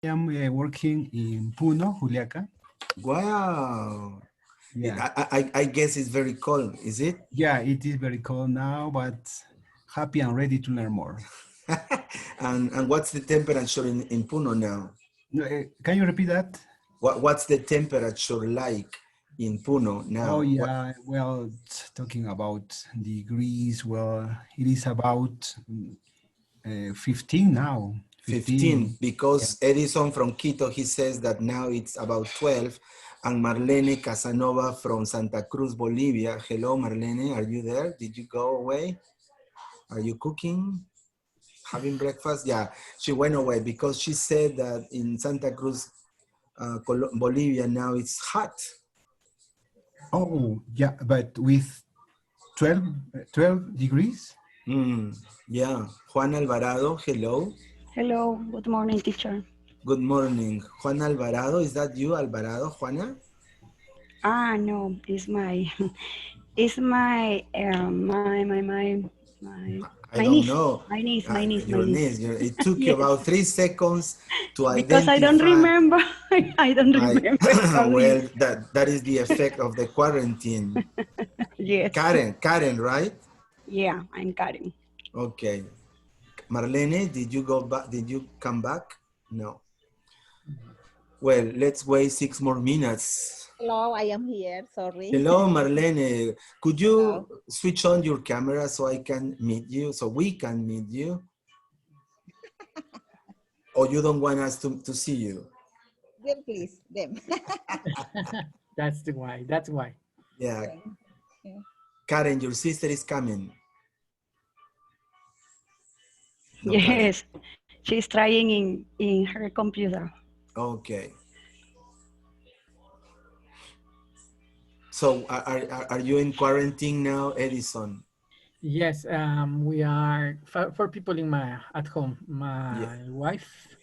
am working in Puno, Juliaca. Wow. Yeah. I guess it's very cold, is it? Yeah, it is very cold now, but happy and ready to learn more. and what's the temperature in Puno now? Can you repeat that? What's the temperature like in Puno now? Oh, yeah. Well, talking about degrees, well, it is about 15 now. 15, because Yeah. Edison from Quito, he says that now it's about 12. And Marlene Casanova from Santa Cruz, Bolivia. Hello, Marlene, are you there? Did you go away? Are you cooking? Having breakfast? Yeah, she went away because she said that in Santa Cruz, Bolivia, now it's hot. Oh, yeah, but with 12 degrees? Yeah. Juan Alvarado, hello. Hello, good morning, teacher. Good morning. Juan Alvarado, is that you, Alvarado, Juana? Ah, no, it's my, it's my, I my don't niece, know. my Your niece. niece. It took you Yes, about 3 seconds to because I don't identify. remember. I don't remember. Sorry. Well, that is the effect of the quarantine. Yes. Karen, right? Yeah, I'm Karen. Okay. Marlene, did you go back? Did you come back? No. Well, let's wait 6 more minutes. Hello, I am here, sorry. Hello, Marlene. Could you Hello. switch on your camera so I can meet you, so we can meet you? Or you don't want us to see you? Them, please, them. That's why. Yeah. Yeah. Karen, your sister is coming. No, Karen. Yes, she's trying in her computer. Okay. So are you in quarantine now, Edison? Yes, we are four people at home. My wife,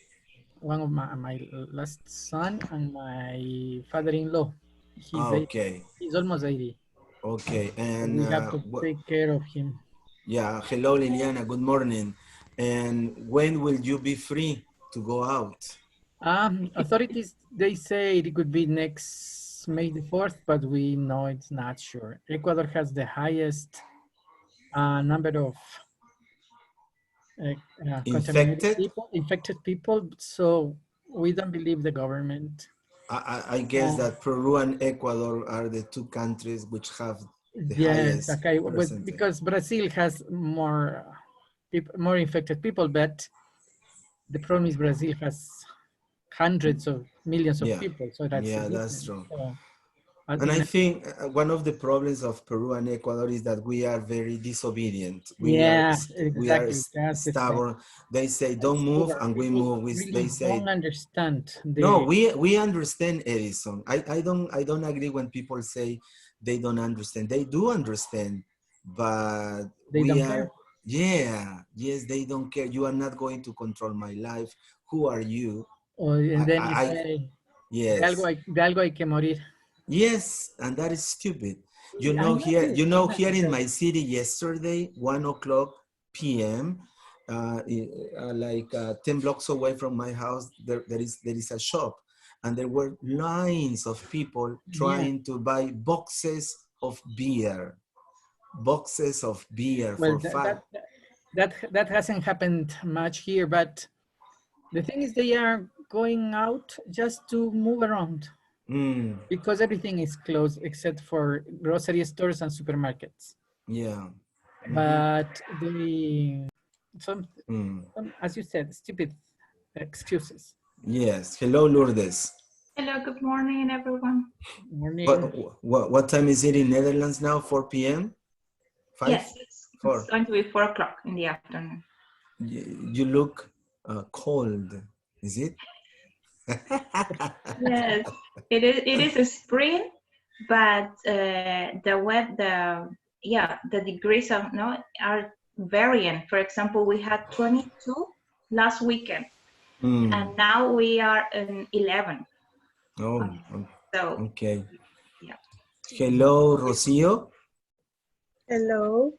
one of my last son, and my father-in-law. He's 80. He's almost 80. Okay, So and we have to take care of him. Yeah, hello Liliana, good morning. And when will you be free to go out? Authorities, they say it could be next May the 4th, but we know it's not sure. Ecuador has the highest number of infected people, so we don't believe the government. I guess that Peru and Ecuador are the two countries which have the highest percentage. Because Brazil has more infected people, but the problem is Brazil has hundreds of millions of people, so that's true. So, and I think one of the problems of Peru and Ecuador is that we are very disobedient. We are stubborn. They say don't move, and we move. They say don't understand. No, we understand, Edison. I don't agree when people say they don't understand. They do understand, but they don't care. Yes, they don't care. You are not going to control my life. Who are you? And then you say, yes, de algo hay que morir. Yes, and that is stupid. You know here in my city yesterday, 1:00 p.m., like 10 blocks away from my house, there is a shop, and there were lines of people trying to buy boxes of beer. Boxes of beer for fun. That hasn't happened much here, but the thing is they are going out just to move around. Because everything is closed except for grocery stores and supermarkets. Yeah. But some, as you said, stupid excuses. Yes. Hello, Lourdes. Hello, good morning, everyone. Morning. What time is it in Netherlands now? 4 p.m.? 5? Yes, it's going to be 4 o'clock in the afternoon. You look cold, is it? Yes, it is a spring, but the degrees are varying. For example, we had 22 last weekend, and now we are in 11. Oh, so okay. Yeah. Hello, Rocio. Hello.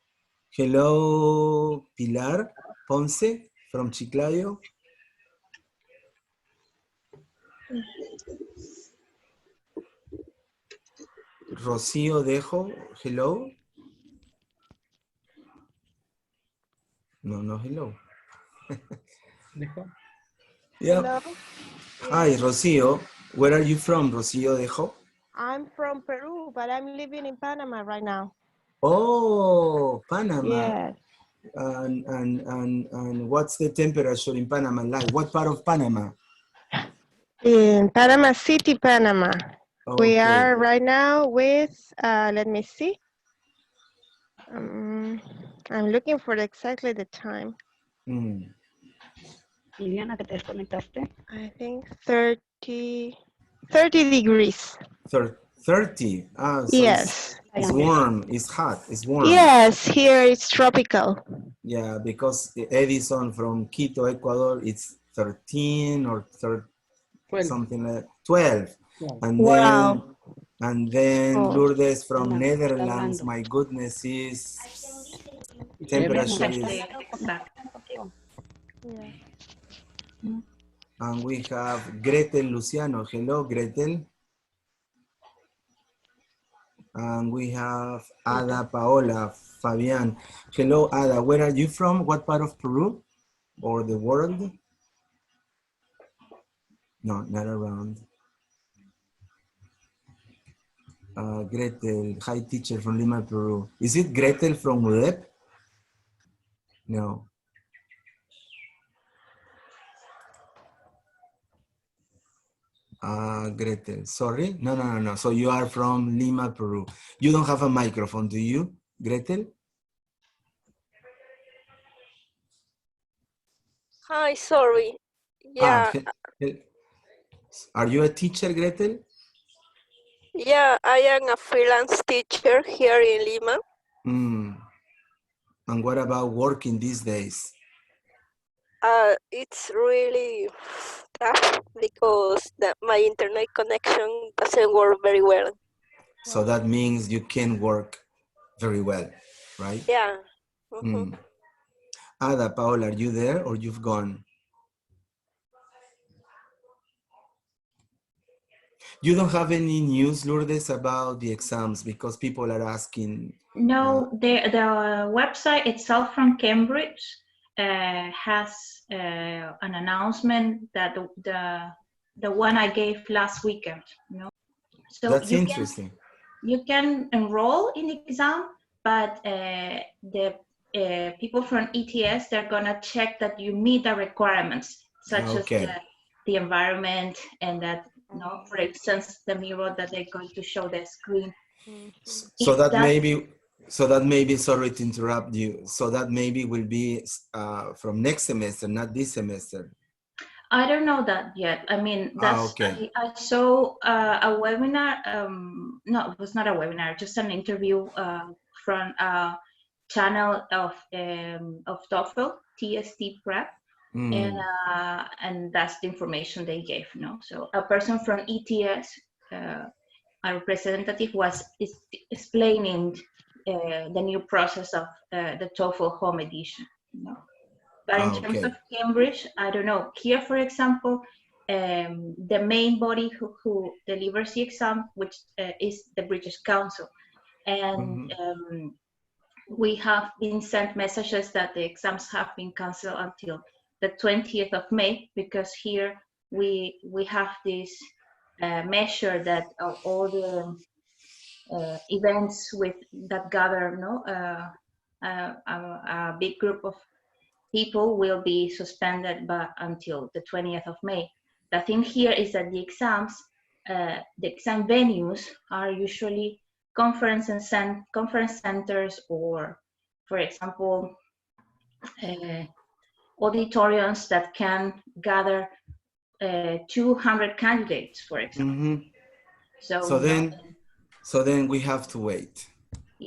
Hello, Pilar Ponce from Chiclayo. Rocío Dejo, hello? No, hello. Yeah. Hello. Hi, Yes. Rocío. Where are you from, Rocío Dejo? I'm from Peru, but I'm living in Panama right now. Oh, Panama. Yes. And what's the temperature in Panama like? What part of Panama? In Panama City, Panama. We Okay. are right now with, let me see. I'm looking for exactly the time. Liliana, que te desconectaste. I think 30 degrees. 30. Ah, so Yes. it's warm, it's hot, it's warm. Yes, here it's tropical. Yeah, because Edison from Quito, Ecuador, it's 13 or 12. Something like 12. And Wow. then Oh. Lourdes from Fernando, Netherlands, está my goodness, is hablando. temperature Está is, hablando contigo. Yeah. and we have Gretel Luciano. Hello, Gretel. And we have Ada Paola Fabian. Hello, Ada. Where are you from? What part of Peru or the world? No, not around. Gretel, hi teacher from Lima, Peru. Is it Gretel from UDEP? No. Gretel, sorry. No. So you are from Lima, Peru. You don't have a microphone, do you, Gretel? Hi, sorry. Yeah, Are you a teacher, Gretel? yeah, I am a freelance teacher here in Lima. And what about working these days? It's really tough because my internet connection doesn't work very well. So that means you can work very well, right? Yeah. Ada, Paola, are you there or you've gone? You don't have any news, Lourdes, about the exams because people are asking. No, the website itself from Cambridge has an announcement that the one I gave last weekend. You know? So that's interesting. You can enroll in the exam, but the people from ETS, they're gonna check that you meet the requirements, such as the environment and that, you know, for instance, the mirror that they're going to show the screen. So that maybe, sorry to interrupt you, so that maybe will be from next semester, not this semester. I don't know that yet. I mean, that's I saw a webinar. No, it was not a webinar, just an interview from a channel of TOEFL, TST Prep, and that's the information they gave. No, so a person from ETS, a representative, was explaining the new process of the TOEFL Home Edition. You know? But in terms of Cambridge, I don't know. Here, for example, the main body who delivers the exam, which is the British Council, and we have been sent messages that the exams have been cancelled until the 20th of May, because here we have this measure that all the events that gather, a big group of people will be suspended until the 20th of May. The thing here is that the exams, the exam venues are usually conference centers, or, for example, auditoriums that can gather 200 candidates, for example. So then we have to wait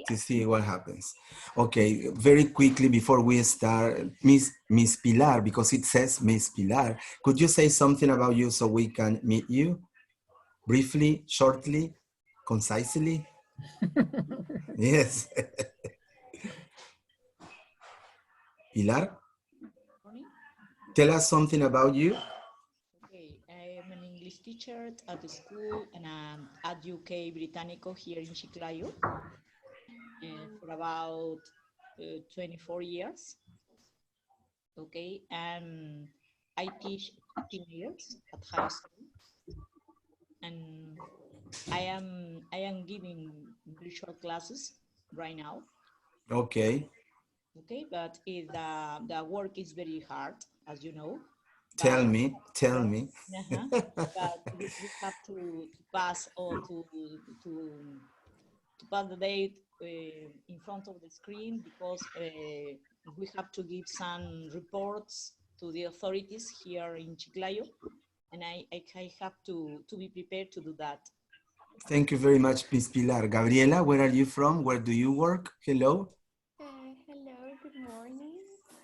to see what happens. Okay, very quickly before we start, Miss Pilar, because it says Miss Pilar, could you say something about you so we can meet you? Briefly, shortly, concisely? Yes. Pilar? Tell us something about you. Okay, I am an English teacher at the school and at UK Britannico here in Chiclayo for about 24 years. Okay, and I teach teenagers at high school, and I am giving virtual classes right now. Okay. Okay, but the work is very hard, as you know. Tell me. But we have to pass or to pass the day in front of the screen because we have to give some reports to the authorities here in Chiclayo, and I have to be prepared to do that. Thank you very much, Miss Pilar. Gabriela, where are you from? Where do you work? Hello. Hello, good morning.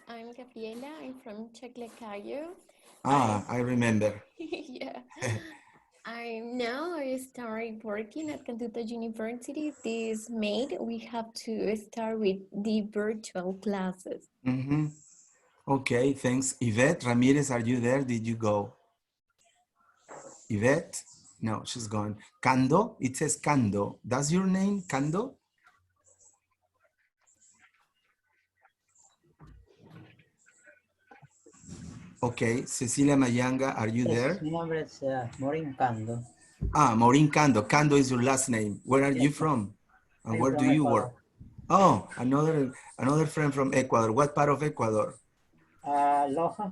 I'm Gabriela. I'm from Chiclayo. I remember. Yeah. I started working at Cantuta University this May. We have to start with the virtual classes. Okay, thanks. Yvette Ramirez, are you there? Did you go? Yvette? No, she's gone. Cando? It says Cando. That's your name, Cando? Okay, Cecilia Mayanga, are you there? Mi nombre es Maureen Cando. Maureen Cando. Cando is your last name. Where are you from? And where do you work? Oh, another friend from Ecuador. What part of Ecuador? Loja.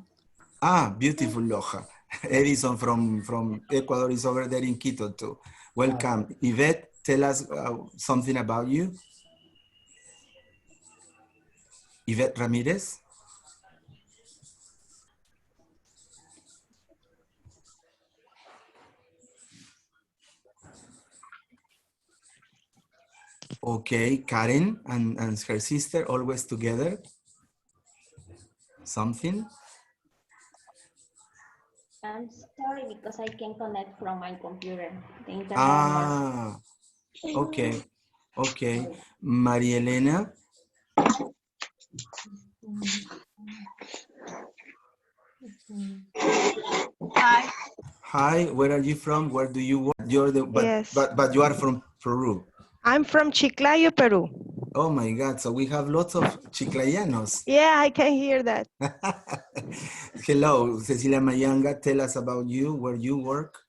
Beautiful Loja. Edison from Ecuador is over there in Quito too. Welcome. Yvette, tell us something about you. Yvette Ramirez. Okay, Karen and her sister always together. Something? I'm sorry because I can't connect from my computer. The internet. Okay. Okay. Maria Elena. Hi. Hi, where are you from? Where do you work? You're the but you are from Peru. I'm from Chiclayo, Peru. Oh my God, so we have lots of Chiclayanos. Yeah, I can hear that. Hello, Cecilia Mayanga, tell us about you, where you work.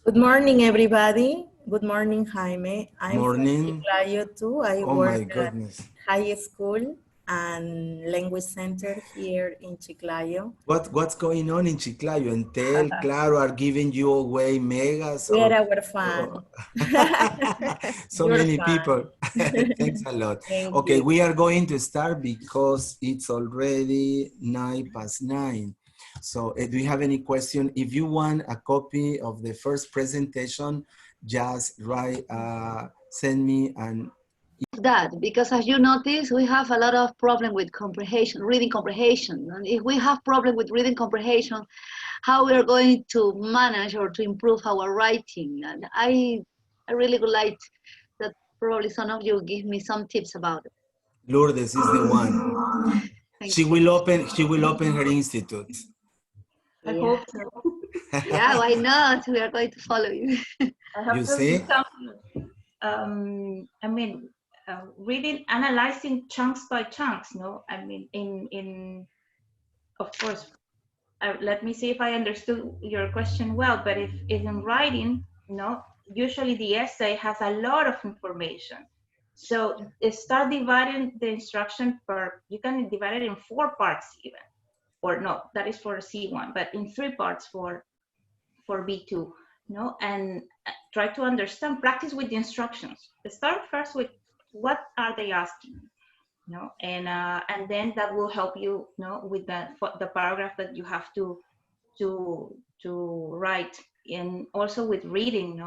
Good morning, everybody. Good morning, Jaime. I'm Morning. from Chiclayo too. I Oh work my goodness. at high school and language center here in Chiclayo. What's going on in Chiclayo? Entel, Claro are giving you away megas. We are our fan. So You're many fun. people. Thanks a lot. Thank Okay, you. we are going to start because it's already 9:09. So do you have any question? If you want a copy of the first presentation, just write, send me an that because as you notice, we have a lot of problem with comprehension, reading comprehension. And if we have problem with reading comprehension, how we are going to manage or to improve our writing? And I really would like that probably some of you give me some tips about it. Lourdes is the one. She will open her institute. I hope so. Yeah, why not? We are going to follow you. I have You to see? I mean, reading, analyzing chunks by chunks, no? I mean, of course, let me see if I understood your question well, but if in writing, usually the essay has a lot of information. So start dividing the instruction you can divide it in 4 parts even, or no, that is for C1, but in 3 parts for B2, and try to understand, practice with the instructions. Start first with what are they asking, and then that will help you, with the paragraph that you have to write. And also with reading,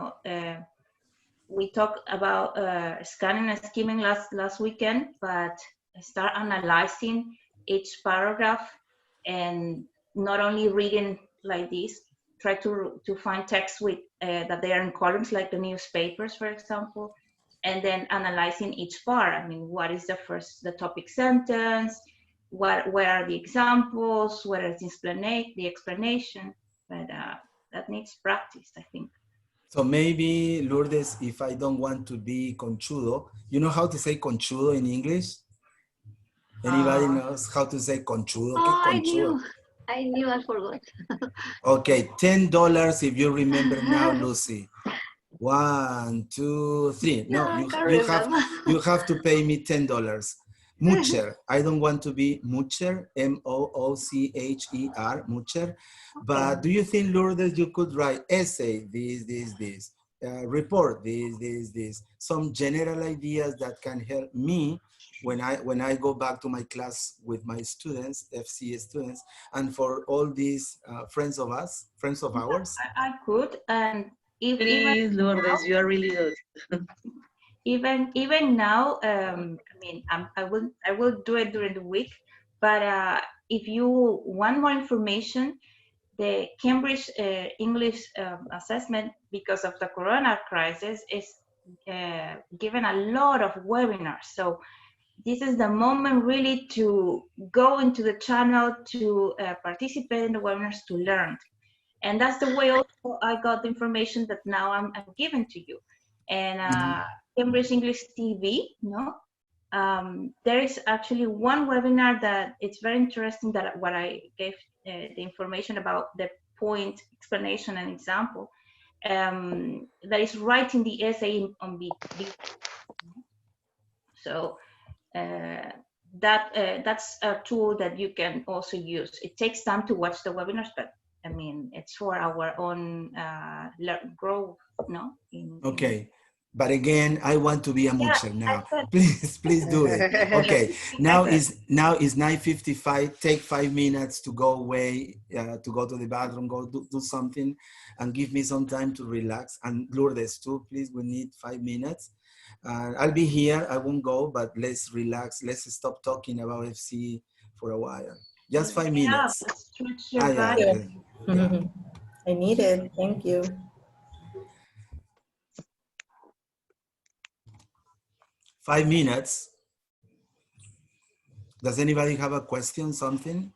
we talked about scanning and skimming last weekend, but start analyzing each paragraph and not only reading like this. Try to find text with that they are in columns, like the newspapers, for example, and then analyzing each part. I mean, what is the topic sentence? Where are the examples? What is the explanation? But that needs practice, I think. So maybe, Lourdes, if I don't want to be conchudo, you know how to say conchudo in English? Anybody knows how to say conchudo? Oh, ¿Qué conchudo? I forgot. Okay, $10 if you remember now, Lucy. 1, 2, 3. No, Yeah, I can't you remember. have to pay me $10. Mucher. I don't want to be mucher, M-O-O-C-H-E-R, mucher. But do you think, Lourdes, you could write essay, this, report, this, some general ideas that can help me when I go back to my class with my students, FCE students, and for all these friends of ours? I could, and Please, Lourdes, you are really good. even now, I mean, I will do it during the week, but if you want more information, the Cambridge English assessment, because of the Corona crisis, is given a lot of webinars. So this is the moment really to go into the channel, to participate in the webinars, to learn. And that's the way also I got the information that now I'm giving to you. And Cambridge English TV, there is actually one webinar that it's very interesting, that what I gave the information about the point, explanation, and example, that is writing the essay on video. So that's a tool that you can also use. It takes time to watch the webinars, but I mean, it's for our own growth, no? Okay. But again, I want to be a mucher now. Please do it. Okay. Now is 9:55. Take 5 minutes to go away, to go to the bathroom, go do something, and give me some time to relax. And Lourdes too, please. We need 5 minutes. I'll be here. I won't go, but let's relax. Let's stop talking about FC for a while. Just 5 minutes. Stretch your body. Yeah. I need it. Thank you. 5 minutes. Does anybody have a question, something?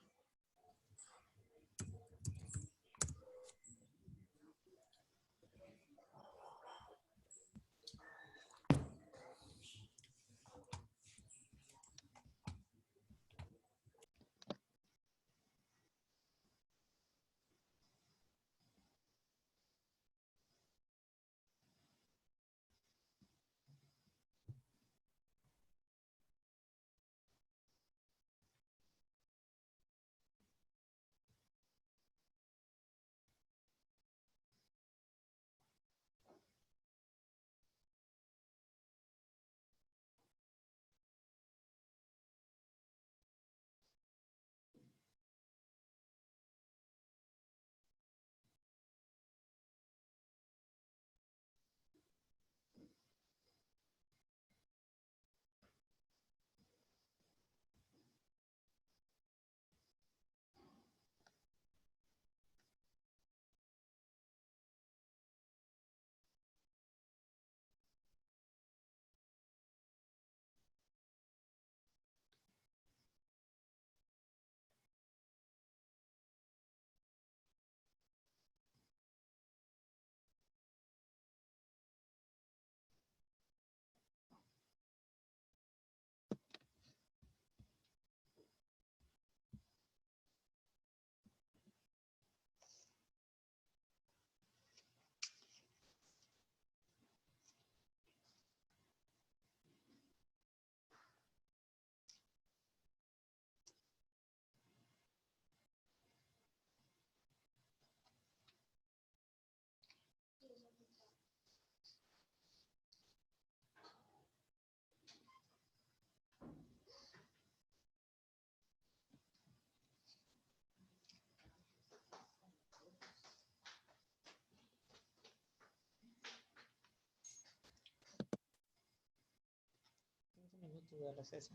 De receso.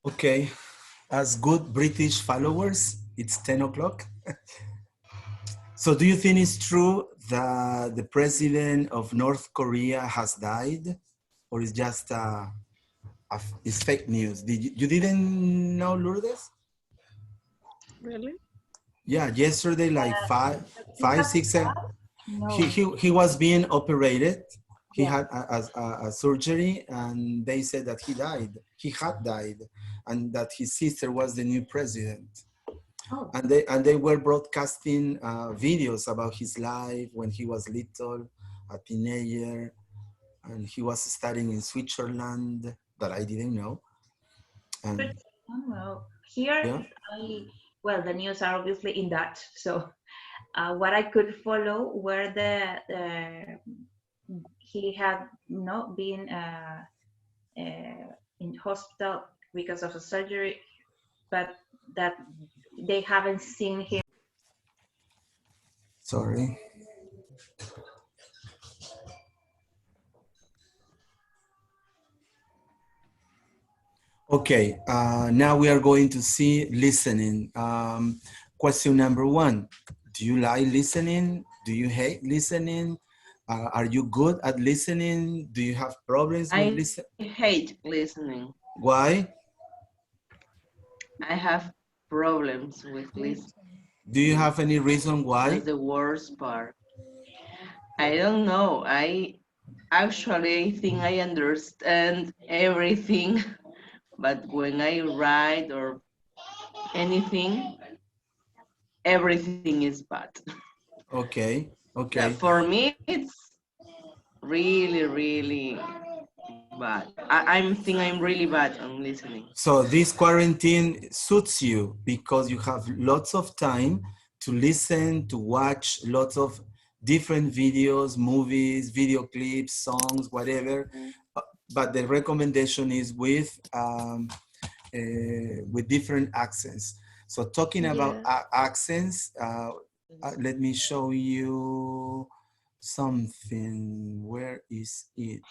Okay, as good British followers, it's 10 o'clock. So do you think it's true that the president of North Korea has died? Or is just it's fake news? You didn't know, Lourdes? Really? Yeah, yesterday, like five, 6, 7. No. He was being operated. He Yeah. had a surgery, and they said that he died. He had died, and that his sister was the new president. Oh. And they were broadcasting videos about his life when he was little, a teenager, and he was studying in Switzerland that I didn't know. And Well, here, yeah. well, the news are obviously in Dutch, so what I could follow were he had not been in hospital because of a surgery, but that they haven't seen him. Sorry. Okay, now we are going to see listening. Question number 1. Do you like listening? Do you hate listening? Are you good at listening? Do you have problems with listening? I hate listening. Why? I have problems with listening. Do you have any reason why? That's the worst part. I don't know. I actually think I understand everything, but when I write or anything, everything is bad. Okay, okay. For me, it's really, really bad. I think I'm really bad on listening. So this quarantine suits you because you have lots of time to listen, to watch lots of different videos, movies, video clips, songs, whatever. But the recommendation is with different accents. So talking about accents, let me show you something. Where is it?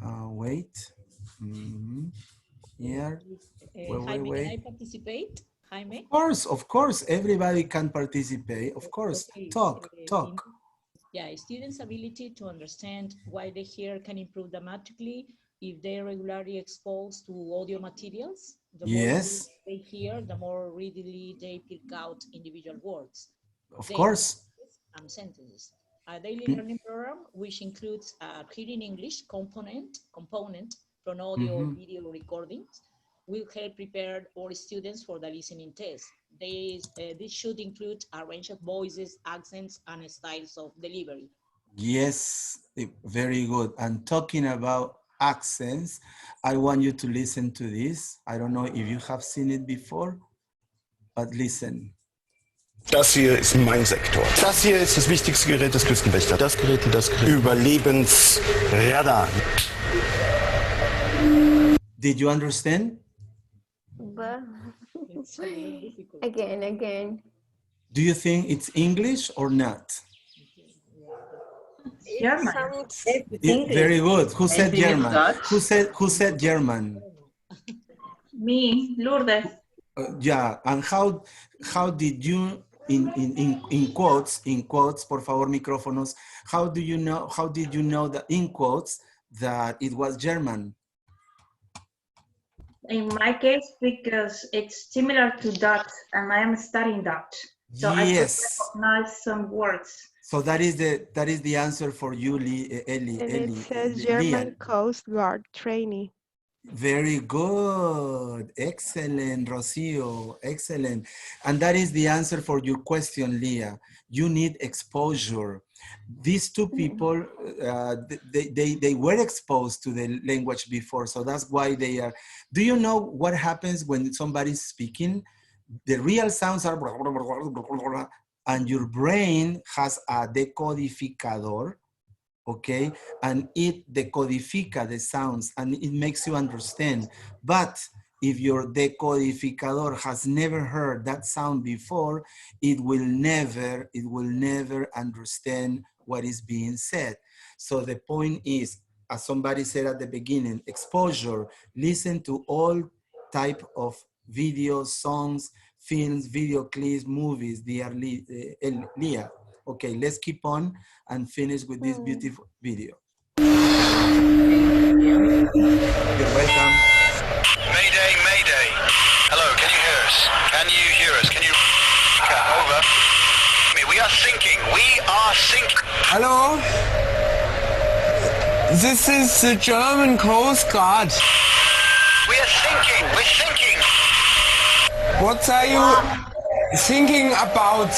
Wait. Here. Jaime, can I participate? Jaime? Of course, everybody can participate. Of course, Okay. talk. Yeah, students' ability to understand why they hear can improve dramatically if they are regularly exposed to audio materials. The more they hear, the more readily they pick out individual words. Of course. And sentences. A daily learning program, which includes a hearing English component from audio video recordings, will help prepare our students for the listening test. This should include a range of voices, accents, and styles of delivery. Yes, very good. And talking about accents, I want you to listen to this. I don't know if you have seen it before, but listen. Das hier ist mein Sektor. Das hier ist das wichtigste Gerät des Küstenwächters. Das Gerät. Überlebensradar. Did you understand? But again. Do you think it's English or not? German. Very good. Who said German? Who said German? Me, Lourdes. Yeah, and how did you in quotes, por favor, micrófonos. How did you know that in quotes that it was German? In my case, because it's similar to Dutch, and I am studying Dutch, so I could Yes. recognize some words. So that is the answer for you, Ellie. And it says German Coast Guard training. Very good. Excellent, Rocio. Excellent. And that is the answer for your question, Leah. You need exposure. These two people, they were exposed to the language before, so that's why they are. Do you know what happens when somebody's speaking? The real sounds are, and your brain has a decodificador, okay? And it decodifica the sounds and it makes you understand. But if your decodificador has never heard that sound before, it will never understand what is being said. So the point is, as somebody said at the beginning, exposure. Listen to all type of videos, songs, films, video clips, movies, dear Leah. Okay, let's keep on and finish with this beautiful video. You're welcome. Mayday, Mayday. Hello, can you hear us? Can you hear us? Can you... Over. We are sinking. We are sinking. Hello? This is the German Coast Guard. We are sinking. We're sinking. What are you thinking about?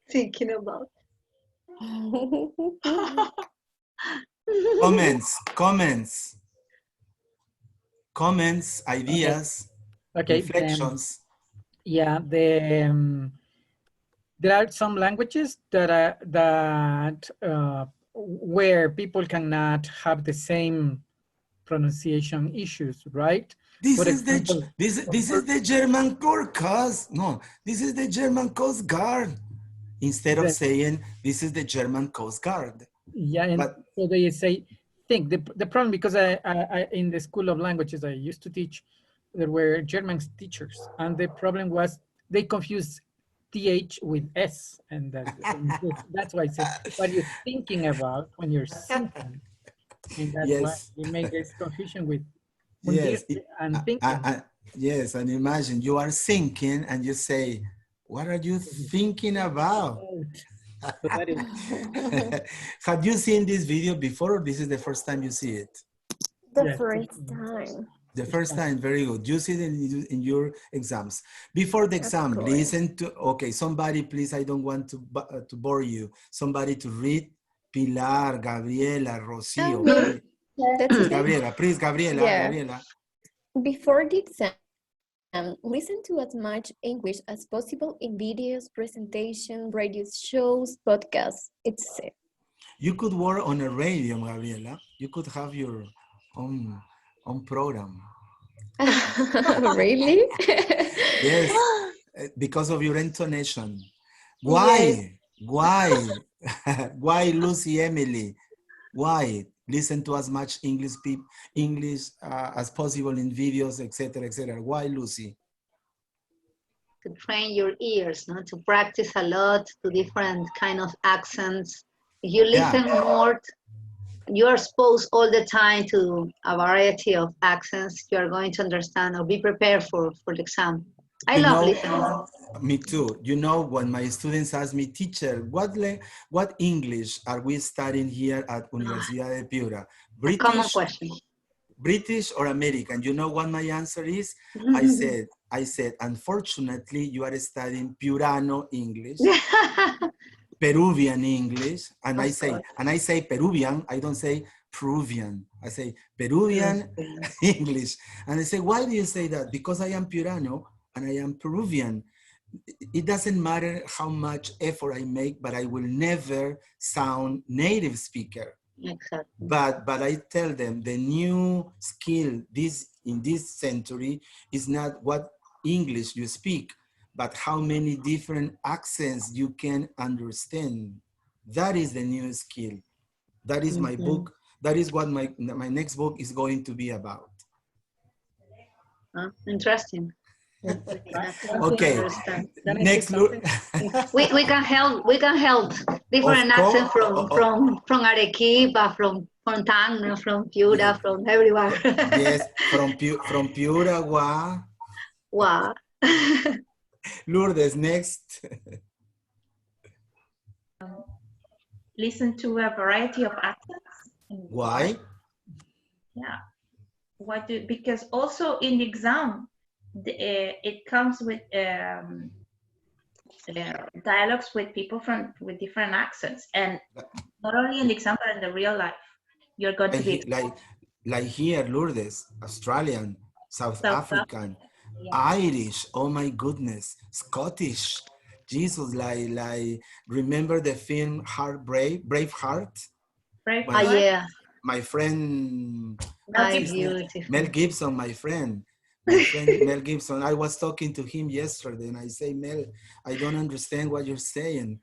Thinking about. Comments, ideas, okay. reflections. There are some languages that where people cannot have the same pronunciation issues, right? This is the German Coast. No, this is the German Coast Guard. Instead of saying this is the German Coast Guard. Yeah, and so they say, the problem, because I in the School of Languages I used to teach, there were German teachers, and the problem was they confused TH with S, and that's why I said, what are you thinking about when you're thinking? And that's why you make this confusion with and thinking. Yes, and imagine you are thinking and you say, what are you thinking about? Have you seen this video before, or this is the first time you see it? The first time. The first time, very good. You see it in your exams. Before the exam, listen to, okay, somebody please, I don't want to bore you. Somebody to read, Pilar, Gabriela, Rocio. Please, Gabriela. Before the exam, listen to as much English as possible in videos, presentation, radio shows, podcasts, etc. You could work on a radio, Gabriela. You could have your own program. Really? Yes, because of your intonation. Why? Yes. Why, Lucy, Emily? Why? Listen to as much English as possible in videos, etc., etc. Why, Lucy? To train your ears, no? To practice a lot to different kind of accents. If you listen more, you are exposed all the time to a variety of accents. You are going to understand or be prepared for the exam. I love listening. Me too. You know, when my students ask me, teacher, what English are we studying here at Universidad de Piura? British, common question. British or American? You know what my answer is? I said, unfortunately, you are studying Piurano English, Peruvian English, and I say Peruvian. I don't say Peruvian. I say Peruvian English. And I say, why do you say that? Because I am Piurano and I am Peruvian. It doesn't matter how much effort I make, but I will never sound native speaker. Exactly. But I tell them the new skill in this century is not what English you speak, but how many different accents you can understand. That is the new skill. That is my book. That is what my next book is going to be about. Interesting. Okay, next. We can help different accents from Arequipa, from Tacna, from Piura, from everywhere. Yes, from Piura, Wow. Lourdes, next. Listen to a variety of accents. Why? Yeah. Because also in the exam, it comes with dialogues with people with different accents, and not only in the exam but in the real life, you're going to be like here, Lourdes, Australian, South African, Irish. Oh my goodness, Scottish. Jesus, like remember the film Braveheart? Yeah. My friend Mel Gibson, my friend Mel Gibson. I was talking to him yesterday and I say, Mel, I don't understand what you're saying.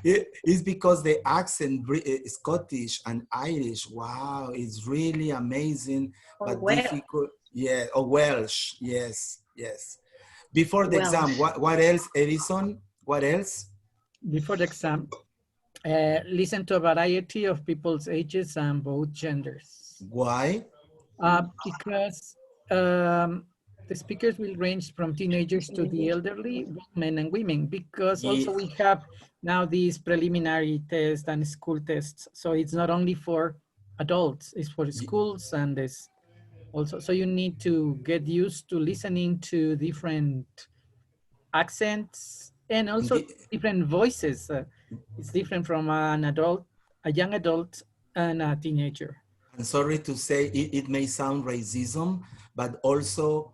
It's because the accent, Scottish and Irish, wow, it's really amazing, but difficult. Yeah, or Welsh, yes. Before the exam, what else, Edison? What else? Before the exam, listen to a variety of people's ages and both genders. Why? Because the speakers will range from teenagers to the elderly, men and women, because also we have now these preliminary tests and school tests. So it's not only for adults, it's for schools and this also. So you need to get used to listening to different accents and also different voices. It's different from an adult, a young adult, and a teenager. I'm sorry to say it may sound racism, but also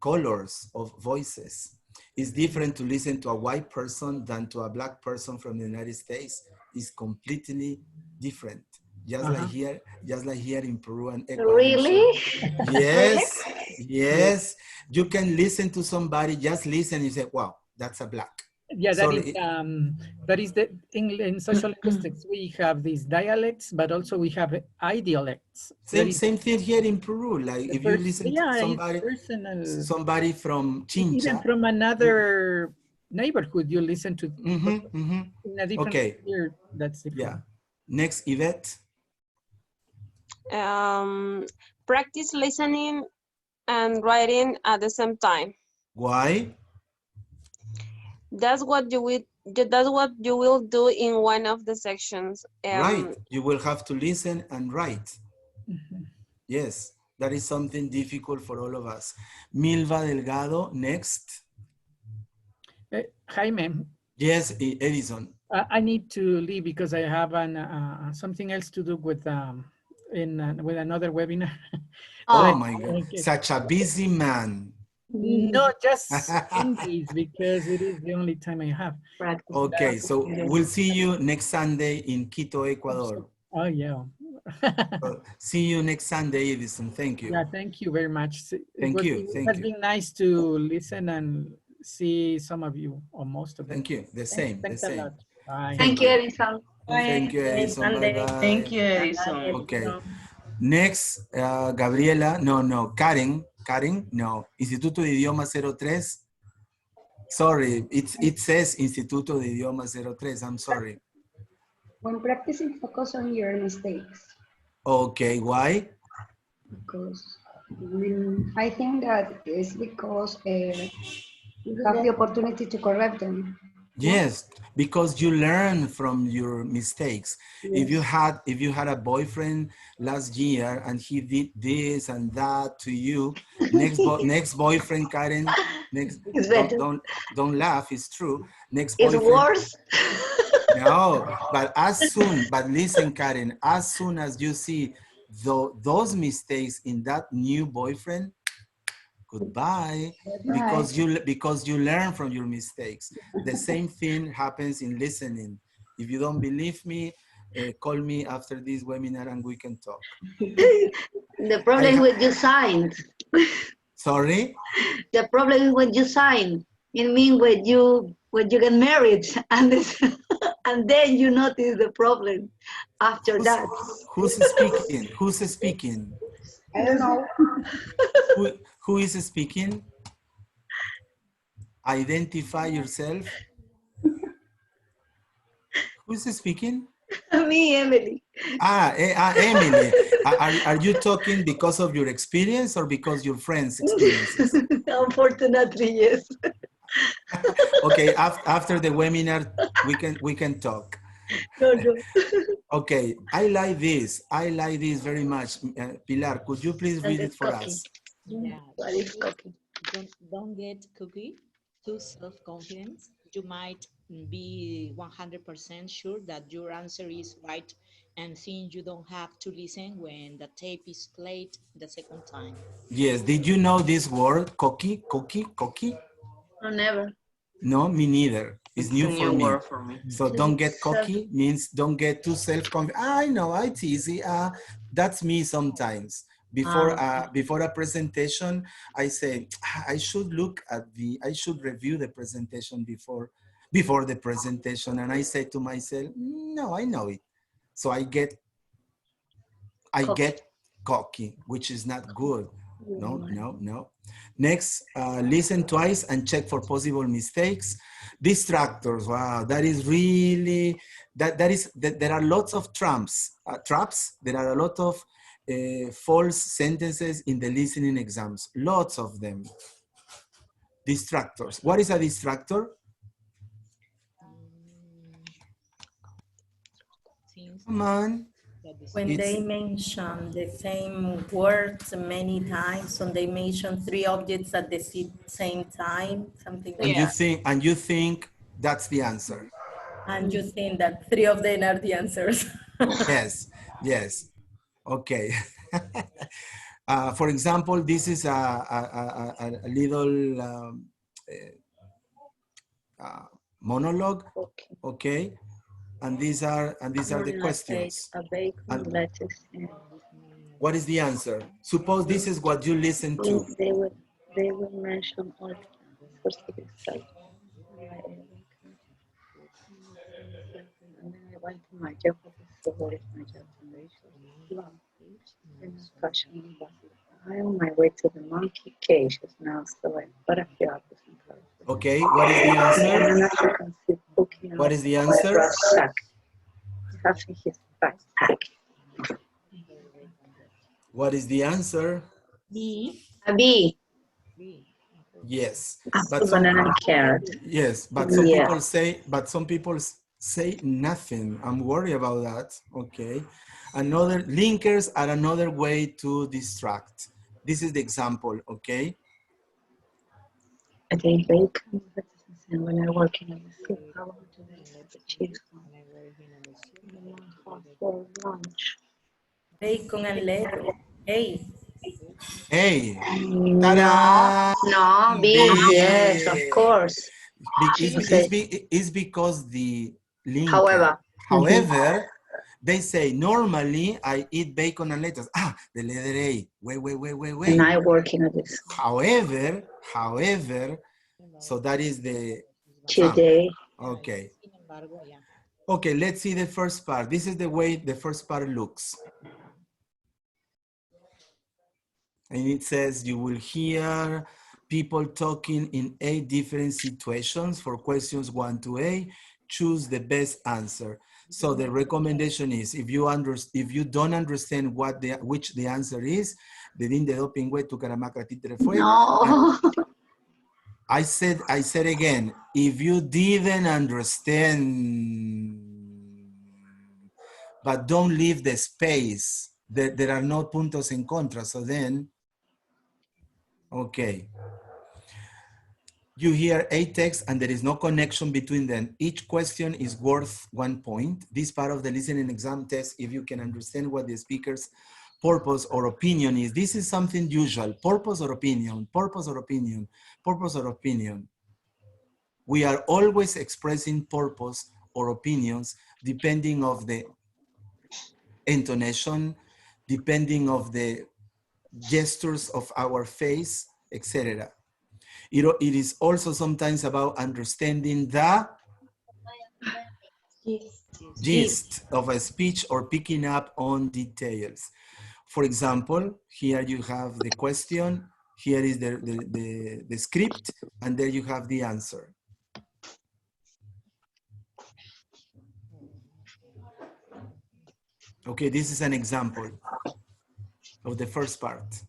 colors of voices. It's different to listen to a white person than to a black person from the United States. It's completely different. Just like here in Peru and Ecuador. Really? Yes, yes. You can listen to somebody, just listen and you say, wow, that's a black. Yeah, that is the in social linguistics. We have these dialects, but also we have idealects. Same thing here in Peru. Like if you listen to somebody from Chincha, even from another neighborhood, you listen to in a different year. That's different. Yeah. Next, Yvette. Practice listening and writing at the same time. Why? That's what you will do in one of the sections. Right. You will have to listen and write. Yes, that is something difficult for all of us. Milva Delgado, next. Jaime. Yes, Edison. I need to leave because I have something else to do with with another webinar. Oh my God, such a busy man. No, just in case, because it is the only time I have. Okay, so we'll see you next Sunday in Quito, Ecuador. Oh, yeah. See you next Sunday, Edison. Thank you. Yeah, thank you very much. It has been nice to listen and see some of you, or most of them. Thank you. The same. Thanks a lot. Bye. Thank you, Edison. Thank you, Edison. Bye-bye. Thank you, Edison. Okay. Next, Gabriela. No, Karen, no. Instituto de Idioma 03. Sorry, it says Instituto de Idioma 03. I'm sorry. When practicing, focus on your mistakes. Okay, why? Because I think that is because you have the opportunity to correct them. Yes, because you learn from your mistakes. Yes. If you had a boyfriend last year and he did this and that to you, next boyfriend, Karen, don't laugh, it's true. Next boyfriend, it's worse. No, but listen, Karen, as soon as you see those mistakes in that new boyfriend, goodbye, because you learn from your mistakes. The same thing happens in listening. If you don't believe me, call me after this webinar and we can talk. The problem is when you signed. Sorry? The problem is when you sign. It means when you get married and then you notice the problem after that. Who's speaking? Who's speaking? I don't know. Who is speaking? Identify yourself. Who is speaking? Me, Emily. Emily. Are you talking because of your experience or because your friends' experiences? Unfortunately, yes. Okay, after the webinar, we can talk. No, no. Okay, I like this. I like this very much. Pilar, could you please read it for us? Yeah. What is cooking? Don't get cocky, too self-confident. You might be 100% sure that your answer is right and think you don't have to listen when the tape is played the second time. Yes, did you know this word, cocky? No, never. No, me neither. It's new a for new me. word for me. So don't get cocky means don't get too self-confident. I know, it's easy. That's me sometimes. Before a presentation, I say, I should review the presentation before the presentation. And I say to myself, no, I know it. So I get cocky, which is not good. No. Next, listen twice and check for possible mistakes. Distractors, wow, that is really, there are lots of traps. There are a lot of false sentences in the listening exams, lots of them. Distractors. What is a distractor? Come on. When they mention the same words many times, when they mention 3 objects at the same time, something like that. And you think that's the answer. And you think that 3 of them are the answers. Yes. Okay. For example, this is a little monologue. Okay. And these are the questions. What is the answer? Suppose this is what you listen to. They will mention all first and then I went to my job office, what is my job foundation? I'm on my way to the monkey cages now, so I put a few apples in clothes. Okay, what is the answer? What is the answer? Having his backpack. What is the answer? B. A B. Yes. But some people say nothing. I'm worried about that. Okay. Another linkers are another way to distract. This is the example, okay? Okay, bacon. When I work in the soup, I want to make the cheese for lunch. Bacon and lettuce. Hey. No, B, yes, of course. It's because the linker. However, they say, normally I eat bacon and lettuce. The letter A. Wait. And I working on this. However, so that is the today. Okay. Okay, let's see the first part. This is the way the first part looks. And it says you will hear people talking in 8 different situations. For questions 1 to 8, choose the best answer. So the recommendation is if you don't understand which the answer is, no. I said again, if you didn't understand, but don't leave the space, there are no puntos en contra. So then, okay. You hear 8 texts and there is no connection between them. Each question is worth 1 point. This part of the listening exam test, if you can understand what the speaker's purpose or opinion is. This is something usual. Purpose or opinion, purpose or opinion, purpose or opinion. We are always expressing purpose or opinions depending of the intonation, depending of the gestures of our face, etc. It is also sometimes about understanding the gist of a speech or picking up on details. For example, here you have the question, Here is the script, and there you have the answer. Okay, this is an example of the first part.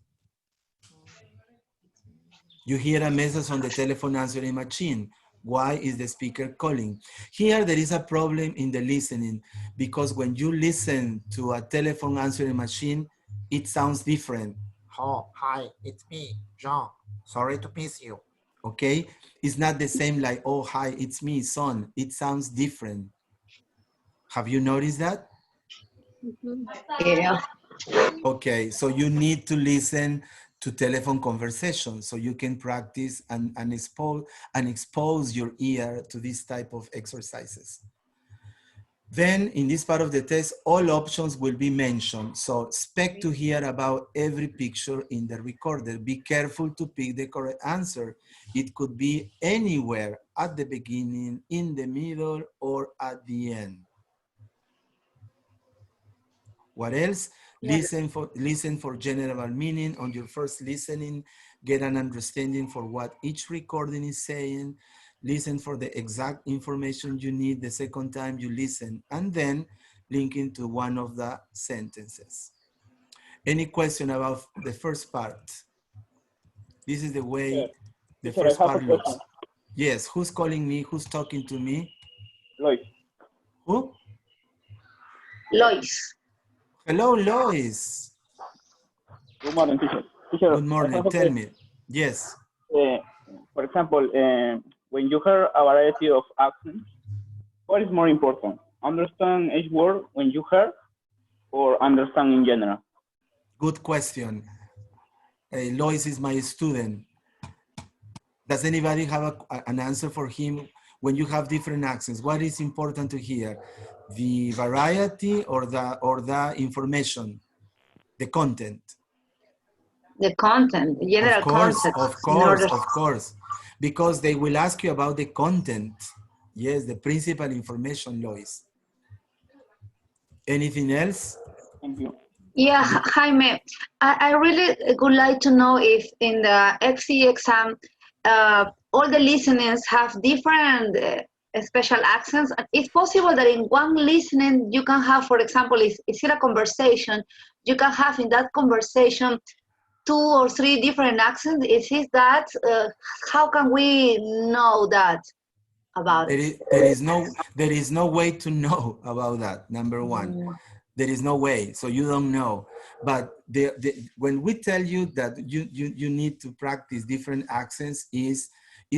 You hear a message on the telephone answering machine. Why is the speaker calling? Here there is a problem in the listening, because when you listen to a telephone answering machine, it sounds different. Oh, hi, it's me, Jean. Sorry to miss you. Okay, it's not the same like, oh, hi, it's me, son. It sounds different. Have you noticed that? Yeah. Okay, so you need to listen to telephone conversations so you can practice and expose your ear to this type of exercises. Then in this part of the test, all options will be mentioned. So expect to hear about every picture in the recorder. Be careful to pick the correct answer. It could be anywhere, at the beginning, in the middle, or at the end. What else? Yes. Listen for general meaning on your first listening. Get an understanding for what each recording is saying. Listen for the exact information you need the second time you listen, and then link into one of the sentences. Any question about the first part? This is the way the first part looks. Yes, who's calling me? Who's talking to me? Lois. Who? Lois. Hello, Lois. Good morning, teacher. Good morning. Tell me. Yes. For example, when you hear a variety of accents, what is more important? Understand each word when you hear, or understand in general? Good question. Lois is my student. Does anybody have an answer for him? When you have different accents, what is important to hear? The variety or the information, the content? The content, the general context. Of course. Because they will ask you about the content. Yes, the principal information, Lois. Anything else? Thank you. Yeah, Jaime, I really would like to know if in the FCE exam, all the listeners have different special accents. It's possible that in one listening, you can have, for example, is it a conversation, you can have in that conversation 2 or 3 different accents. Is it that? How can we know that about it? There is no way to know about that, number one. There is no way, so you don't know. But when we tell you that you need to practice different accents, is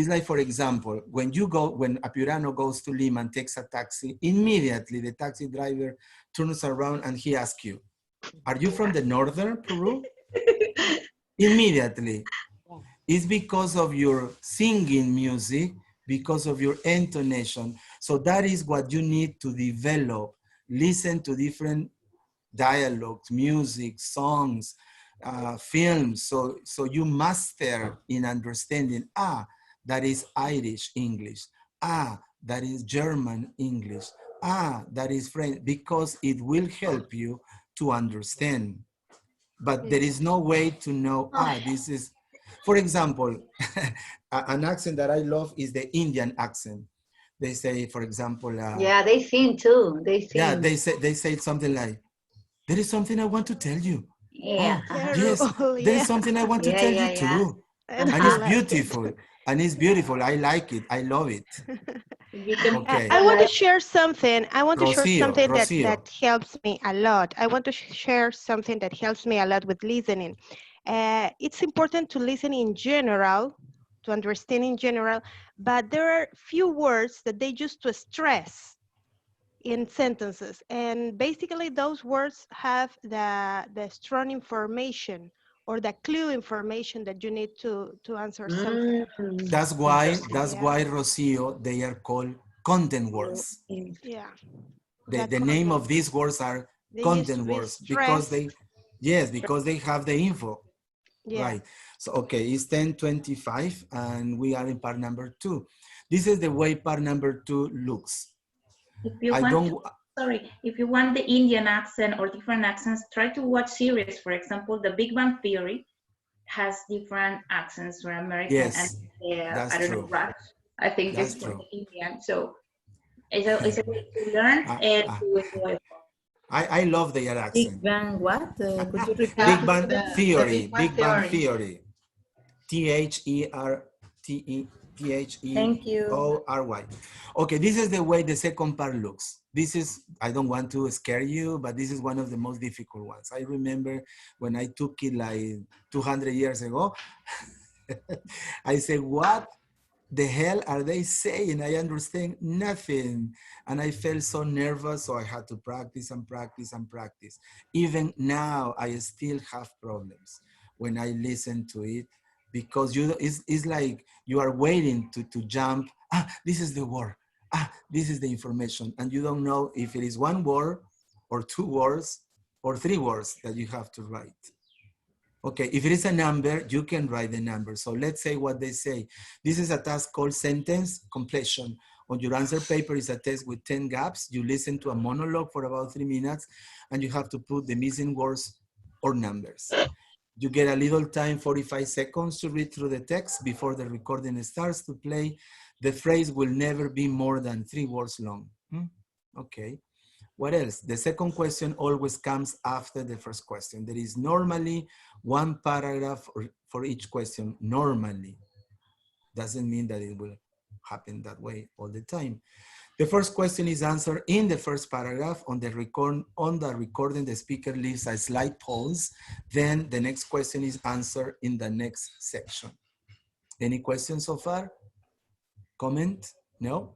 like, for example, when a Piurano goes to Lima and takes a taxi, immediately the taxi driver turns around and he asks you, are you from the northern Peru? Immediately. It's because of your singing music, because of your intonation. So that is what you need to develop. Listen to different dialogues, music, songs, films. So you master in understanding, that is Irish English. That is German English. That is French, because it will help you to understand. But there is no way to know, this is, for example, an accent that I love is the Indian accent. They say, for example, yeah, they sing too. They sing. Yeah, they say something like, there is something I want to tell you. Yeah. Yes, there is something I want to tell you too. And it's beautiful. And it's beautiful. I like it. I love it. Okay. I want to share something. I want to share something Rocio. that helps me a lot. I want to share something that helps me a lot with listening. It's important to listen in general, to understand in general, but there are few words that they use to stress in sentences. And basically those words have the strong information or the clue information that you need to answer something. That's why, Rocio, they are called content words. Yeah. The name of these words are content words because they have the info. Yeah. Right. So, okay, it's 10:25 and we are in part number 2. This is the way part number 2 looks. If you want the Indian accent or different accents, try to watch series. For example, The Big Bang Theory. has different accents for American Yes, and that's I don't true. know, Rush. I think That's this for true. the Indian. So it's a way to learn and to enjoy. I love their Big accent. Bang what? Could you repeat? Big Bang the Theory. Big Bang Theory. Thank you. Theory. Okay, this is the way the second part looks. This is, I don't want to scare you, but this is one of the most difficult ones. I remember when I took it like 200 years ago, I said, what the hell are they saying? I understand nothing. And I felt so nervous, so I had to practice and practice and practice. Even now, I still have problems when I listen to it, because it's like you are waiting to jump. This is the word. This is the information. And you don't know if it is one word or two words or three words that you have to write. Okay, if it is a number, you can write the number. So let's say what they say. This is a task called sentence completion. On your answer paper is a test with 10 gaps. You listen to a monologue for about 3 minutes and you have to put the missing words or numbers. You get a little time, 45 seconds to read through the text before the recording starts to play. The phrase will never be more than 3 words long. Okay. What else? The second question always comes after the first question. There is normally one paragraph for each question, normally. Doesn't mean that it will happen that way all the time. The first question is answered in the first paragraph. On the recording, the speaker leaves a slight pause. Then the next question is answered in the next section. Any questions so far? Comment? No?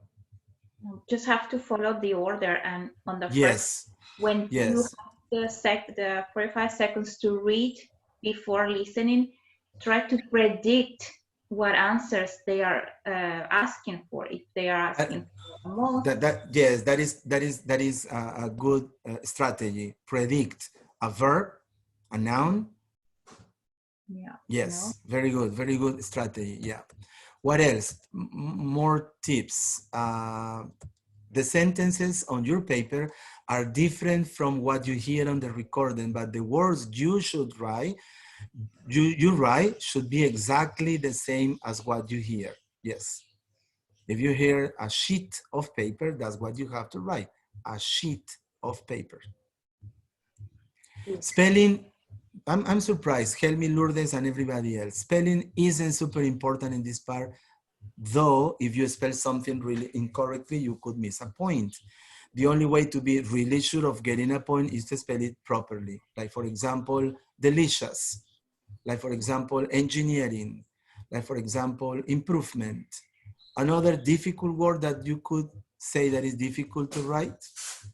Just have to follow the order, and on the Yes. when you have the 45 seconds to read before listening, try to predict what answers they are asking for. If they are asking for more, Yes, that is a good strategy. Predict a verb, a noun. Yeah. Yes, very good strategy. Yeah. What else? More tips. The sentences on your paper are different from what you hear on the recording, but the words you should write, you write should be exactly the same as what you hear. Yes. If you hear a sheet of paper, that's what you have to write, a sheet of paper. Spelling, I'm surprised, help me Lourdes and everybody else. Spelling isn't super important in this part, though if you spell something really incorrectly, you could miss a point. The only way to be really sure of getting a point is to spell it properly. Like for example, delicious. Like for example, engineering. Like for example, improvement. Another difficult word that you could say that is difficult to write?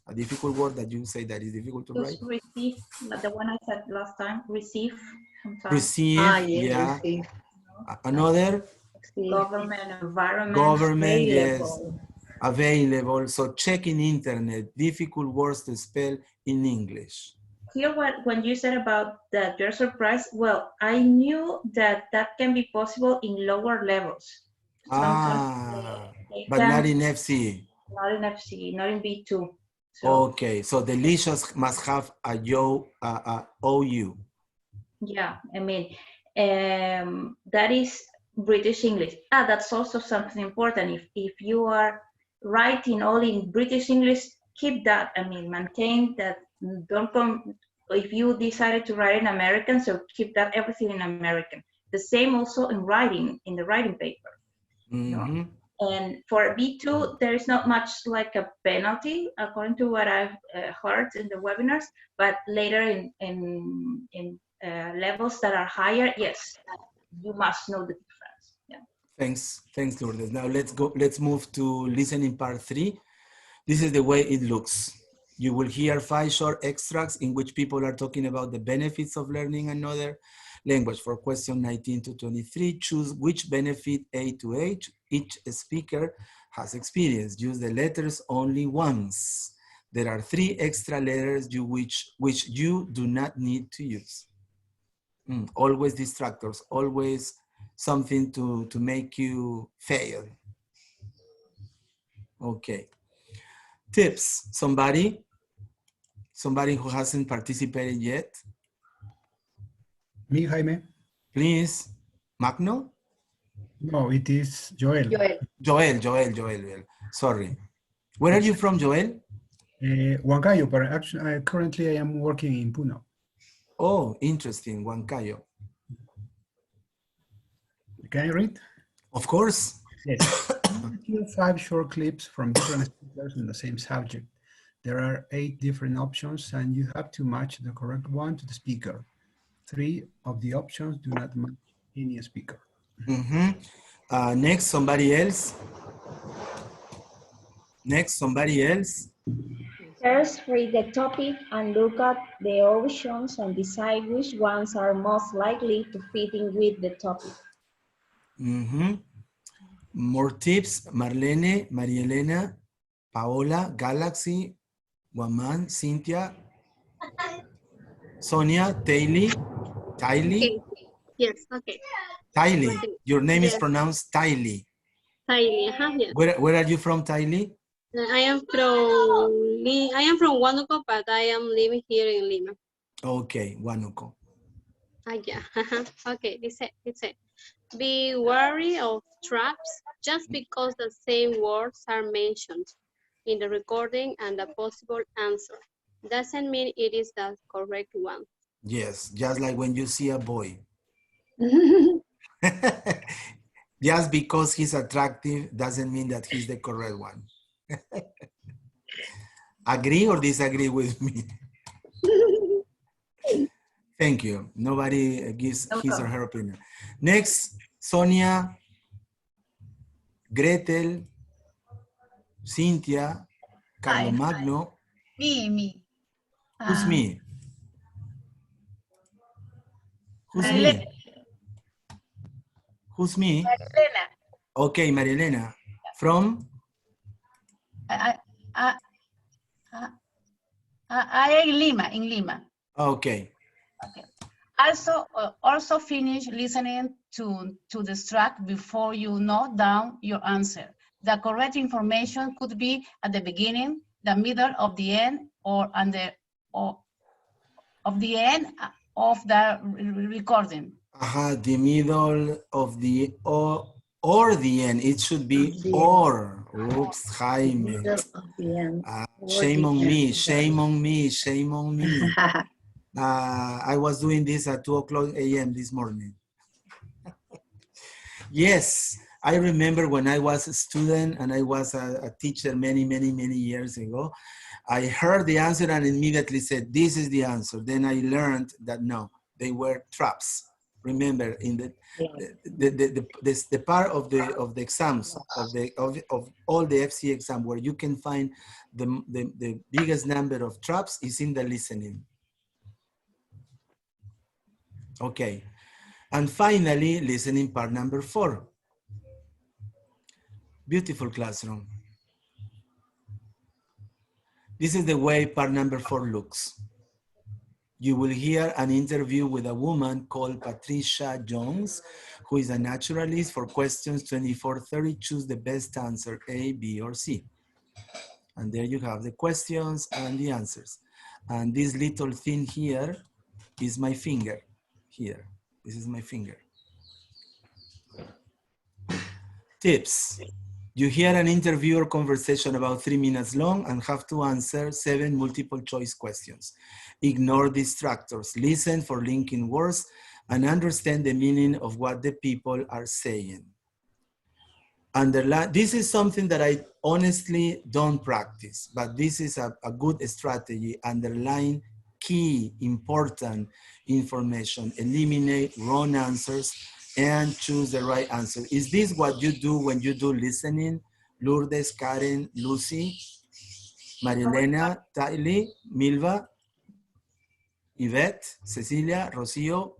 A difficult word that you say that is difficult to write? Receive, like the one I said last time, receive. Sometimes. Receive, yeah. Receive. Another? Government, environment. Government, yes. Available. So check in internet, difficult words to spell in English. Here, when you said about that you're surprised, well, I knew that can be possible in lower levels. But not in FCE. Not in FCE, not in B2. So, okay, so delicious must have a OU. Yeah, I mean, that is British English. That's also something important. If you are writing all in British English, keep that. I mean, maintain that. Don't come. If you decided to write in American, so keep that everything in American. The same also in writing, in the writing paper. Mm-hmm. And for B2, there is not much like a penalty, according to what I've heard in the webinars. But later in levels that are higher, yes, you must know the difference. Yeah. Thanks, Lourdes. Now let's move to listening part 3. This is the way it looks. You will hear 5 short extracts in which people are talking about the benefits of learning another language. For question 19 to 23, choose which benefit A to H each speaker has experienced. Use the letters only once. There are 3 extra letters which you do not need to use. Always distractors, always something to make you fail. Okay. Tips, somebody who hasn't participated yet? Me, Jaime. Please. Magno? No, it is Joel. Joel. Sorry. Where are you from, Joel? Huancayo, but actually, currently I am working in Puno. Oh, interesting, Huancayo. Can I read? Of course. Yes. Hear 5 short clips from different speakers on the same subject. There are 8 different options, and you have to match the correct one to the speaker. 3 of the options do not match any speaker. Next, somebody else. First, read the topic and look at the options and decide which ones are most likely to fit in with the topic. More tips, Marlene, Maria Elena, Paola, Galaxy, Waman, Cynthia, Sonia, Taily. Okay. Yes, okay. Taily. Your name is Yes. pronounced Taily. Taily, yes. Where are you from, Taily? I am from Huánuco, but I am living here in Lima. Okay, Huánuco. Yeah. Okay, it said, be wary of traps just because the same words are mentioned in the recording and the possible answer. Doesn't mean it is the correct one. Yes, just like when you see a boy. Just because he's attractive doesn't mean that he's the correct one. Agree or disagree with me? Thank you. Nobody gives his or her opinion. Next, Sonia, Gretel, Cynthia, Carlo Magno. Me. Who's me? Who's me? Who's me? Marilena. Okay, Marilena. From? I am in Lima. Okay. Also finish listening to the track before you note down your answer. The correct information could be at the beginning, the middle, of the end, or of the end of the recording. The middle of the or the end. It should be or. Oops, Jaime. Shame on me, shame on me, shame on me. I was doing this at 2:00 a.m. this morning. Yes, I remember when I was a student and I was a teacher many years ago. I heard the answer and immediately said, this is the answer. Then I learned that no, they were traps. Remember, in the part of the exams of all the FCE exam where you can find the biggest number of traps is in the listening. Okay, and finally, listening part number 4. Beautiful classroom. This is the way part number 4 looks. You will hear an interview with a woman called Patricia Jones, who is a naturalist. For questions 24-30, choose the best answer, A, B, or C. And there you have the questions and the answers. And this little thing here is my finger. Here, this is my finger. Tips. You hear an interview or conversation about 3 minutes long and have to answer 7 multiple choice questions. Ignore distractors, listen for linking words, and understand the meaning of what the people are saying. Underline. This is something that I honestly don't practice, but this is a good strategy. Underline key, important information. Eliminate wrong answers and choose the right answer. Is this what you do when you do listening? Lourdes, Karen, Lucy, Marilena, Tylee, Milva, Yvette, Cecilia, Rocío,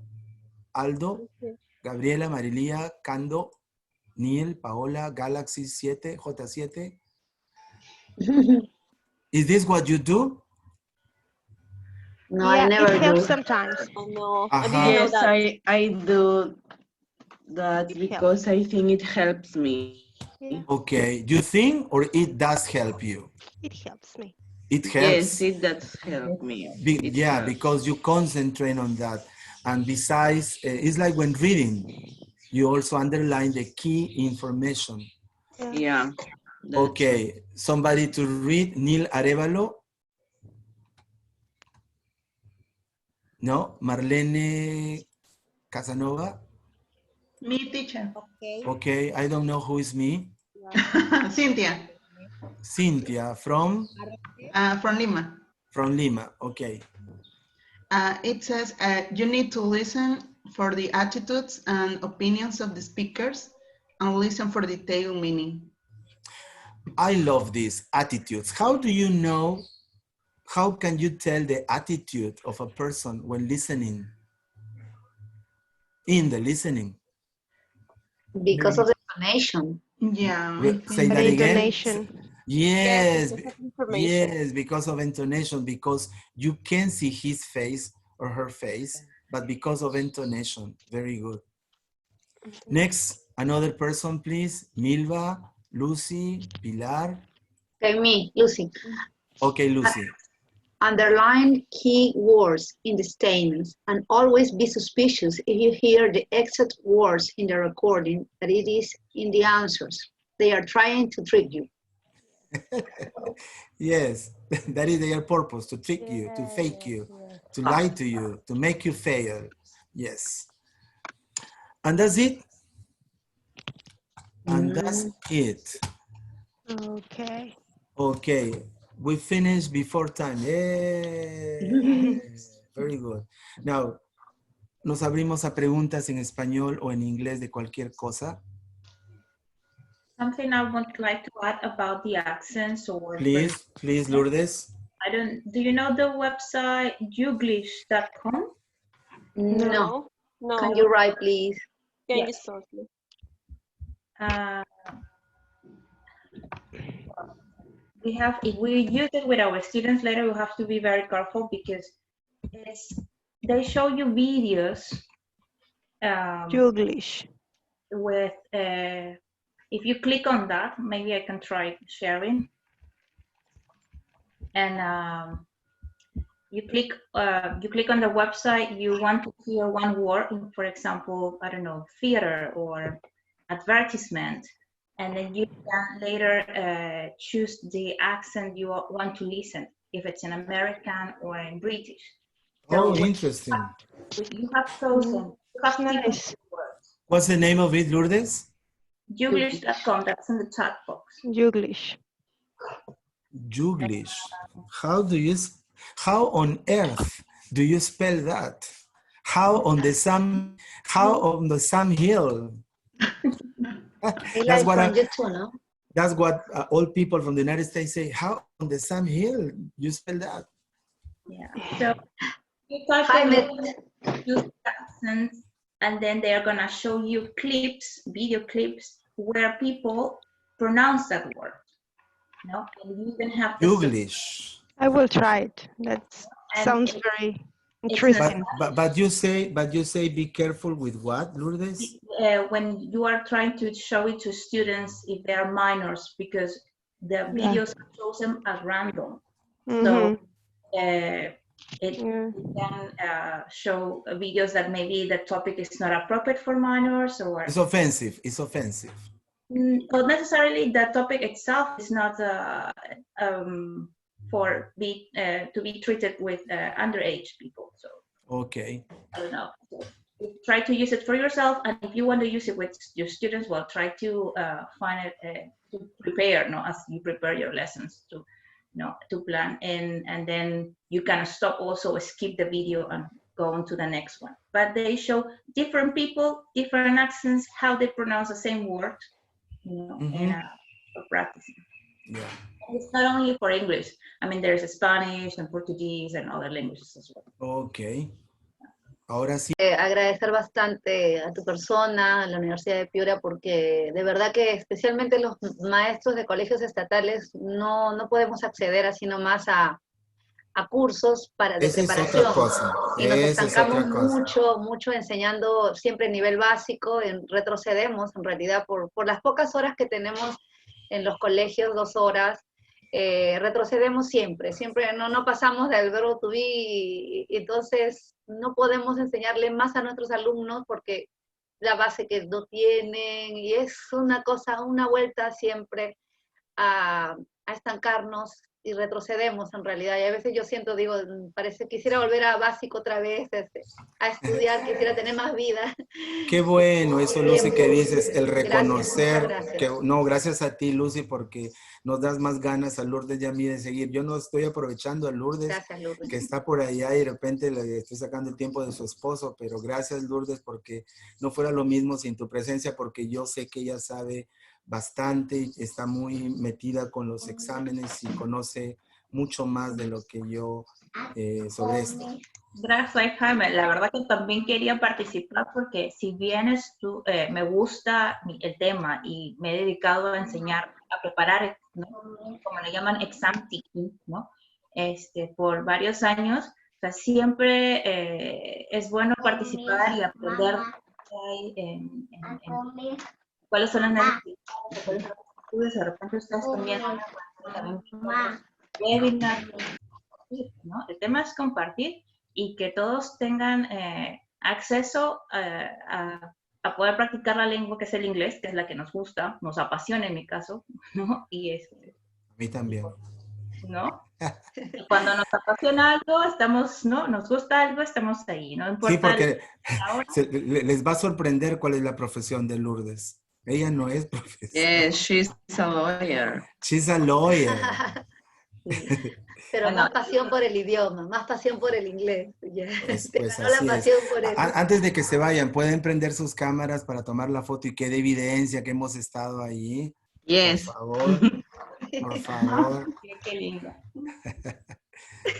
Aldo, Gabriela, Marilia, Cando, Neil, Paola, Galaxy 7, J7. Is this what you do? No, I never it helps do. sometimes. Oh, no, I didn't Yes, know that. I do that because I think it helps me. Okay, you think or it does help you? It helps me. It helps. Yes, it does help me. Yeah, because you concentrate on that. And besides, it's like when reading, you also underline the key information. Yeah. Okay, somebody to read, Neil Arevalo. No, Marlene Casanova. Me, teacher. Okay, I don't know who is me. Cynthia. Cynthia from? From Lima. From Lima, okay. It says you need to listen for the attitudes and opinions of the speakers and listen for detailed meaning. I love these attitudes. How do you know, how can you tell the attitude of a person when listening? In the listening. Because of the intonation. Yeah. Say that again. Intonation. Yes, Information. yes, because of intonation, because you can see his face or her face, but because of intonation. Very good. Next, another person, please. Milva, Lucy, Pilar. Okay, me, Lucy. Okay, Lucy. Underline key words in the statements and always be suspicious if you hear the exact words in the recording that it is in the answers. They are trying to trick you. Yes, that is their purpose, to trick you, to fake you, to lie to you, to make you fail. Yes. And that's it. And that's it. Okay. Okay, we finished before time. Yay. Very good. Now, nos abrimos a preguntas en español o en inglés de cualquier cosa. Something I would like to add about the accents or... Please, please, Lourdes. do you know the website youglish.com? No. No. Can you write, please? Can Yes. you start, please? If we use it with our students later, we have to be very careful because they show you videos. Youglish. With if you click on that, maybe I can try sharing. And you click on the website. You want to hear one word, for example, I don't know, theater or advertisement, and then you can later choose the accent you want to listen, if it's in American or in British. Oh, interesting. You have chosen. You have Nice. words. What's the name of it, Lourdes? Youglish.com. That's in the chat box. Youglish. Youglish. How on earth do you spell that? How on the Sam Hill? That's what old people from the United States say. How on the Sam Hill you spell that? Yeah. So you type use accents, and then they are gonna show you clips, video clips, where people pronounce that word. No, and you even have Youglish. I will try it. That sounds very interesting. But you say be careful with what, Lourdes? When you are trying to show it to students if they are minors, because the videos are chosen at random. So it can show videos that maybe the topic is not appropriate for minors, or It's offensive. It's offensive. Not necessarily the topic itself is not to be treated with underage people. So okay. I don't know. So try to use it for yourself, and if you want to use it with your students, well, try to find it to prepare, as you prepare your lessons to plan, and then you can stop, also skip the video and go on to the next one. But they show different people, different accents, how they pronounce the same word, for practicing. Yeah. It's not only for English. I mean, there's Spanish and Portuguese and other languages as well. Okay. Ahora sí. Agradecer bastante a tu persona, a la Universidad de Piura, porque de verdad que especialmente los maestros de colegios estatales no podemos acceder así nomás a cursos de preparación. Es otra cosa. Y nos estancamos mucho enseñando siempre nivel básico, retrocedemos en realidad por las pocas horas que tenemos en los colegios, 2 horas. retrocedemos siempre, no pasamos del verbo to be, y entonces no podemos enseñarle más a nuestros alumnos porque la base que no tienen, y es una cosa, una vuelta siempre a estancarnos y retrocedemos en realidad. Y a veces yo siento, digo, parece que quisiera volver a básico otra vez, a estudiar, quisiera tener más vida. Qué bueno eso, Lucy, que dices, el reconocer. Gracias. No, gracias a ti, Lucy, porque nos das más ganas a Lourdes y a mí de seguir. Yo no estoy aprovechando a Lourdes, Gracias, Lourdes, que está por allá y de repente le estoy sacando el tiempo de su esposo, pero gracias, Lourdes, porque no fuera lo mismo sin tu presencia, porque yo sé que ella sabe bastante, está muy metida con los exámenes y conoce mucho más de lo que yo sobre esto. Gracias, Jaime. La verdad que también quería participar porque si bien me gusta el tema y me he dedicado a enseñar, a preparar, ¿no? Como le llaman, exam teaching, ¿no? Por varios años, o sea, siempre es bueno participar y aprender cuáles son las necesidades, cuáles son las actitudes. De repente ustedes también webinars, ¿no? El tema es compartir y que todos tengan acceso a poder practicar la lengua que es el inglés, que es la que nos gusta, nos apasiona en mi caso, ¿no? Y a mí también. ¿no? Cuando nos apasiona algo, estamos, ¿no? Nos gusta algo, estamos ahí, no importa. Sí, porque les va a sorprender cuál es la profesión de Lourdes. Ella no es profesora. Yes, she's a lawyer. She's a lawyer. Pero más pasión por el idioma, más pasión por el inglés. Pues así es. Antes de que se vayan, ¿pueden prender sus cámaras para tomar la foto y quede evidencia que hemos estado ahí? Yes. Por favor. Por favor. Qué linda.